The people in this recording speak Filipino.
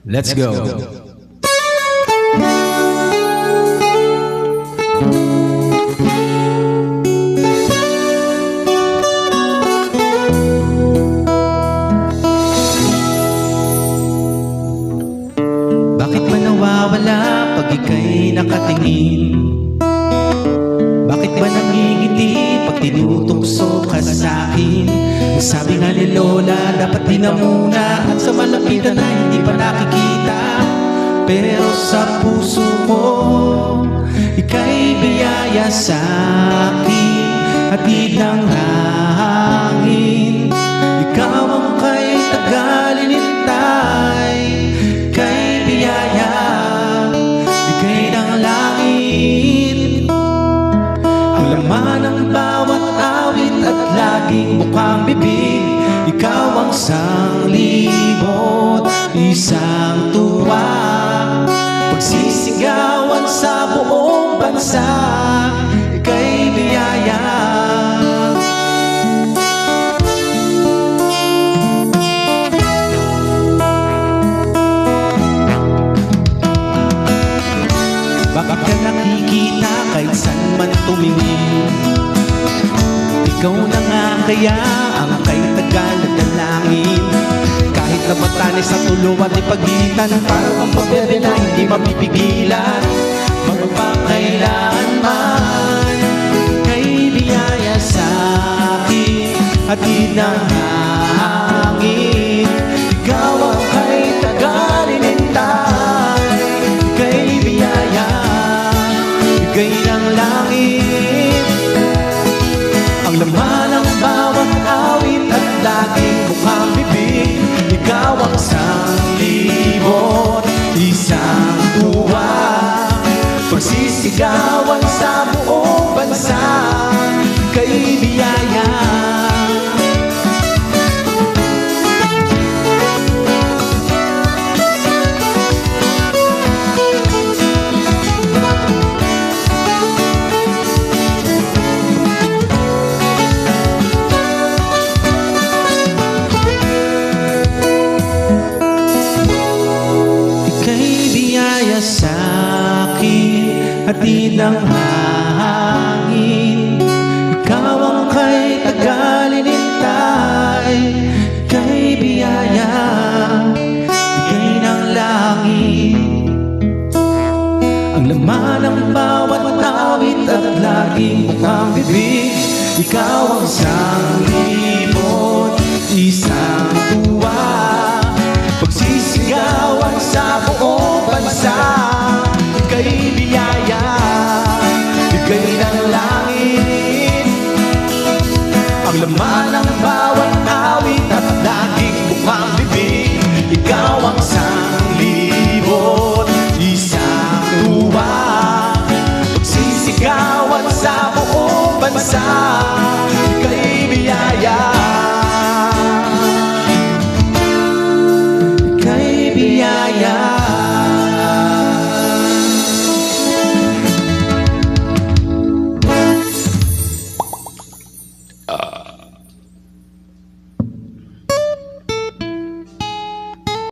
Let's go. Bakit ba nawawala pag ika'y nakatingin? Bakit ba nangingiti pag tinutokso ka sa'kin? Sabi nga ni Lola, dapat di na muna at sa malapitan na hindi pa nakikita. Pero sa puso ko, ika'y biyaya sa'kin, hatid ng hangin. Ikaw ang kay tagalinintay, kay biyaya, bigay ng langit. Ang laman ng bawat awit at laging mukhang bibig, ikaw ang sanglibot, isang tuwa. Pagsisigawan sa buong bansa, ika'y biyaya. Bakit ka nakikita kahit saan man tumingin? Ikaw na nga kaya ang kay tagal at dalangin. Kahit na batanes sa tulo at ipagitan, parang ang pabebe na hindi mapipigilan. Magpakailan man, kay biyaya sa'kin, hatid ng hangin. Ikaw ang kay tagalinintay, kay biyaya, bigay ng langit. Ang laman ng bawat awit at laging mukhang bibig, ikaw ang sanglibot, isang tuwa. Pagsisigawan sa buong bansa, kay biyaya. Sa'kin, hatid ng hangin. Ikaw ang kay tagalinintay, kay biyaya, bigay ng langit. Ang laman ng bawat awit at laging mukhang bibig, ikaw ang sanglibot, isang tuwa. Pagsisigawan sa buong bansa, kay biyaya, bigay ng langit. Ang laman ng bawat awit at laging mukhang bibig, ikaw ang sanglibot, isang tuwa. Pagsisigawan sa buong bansa,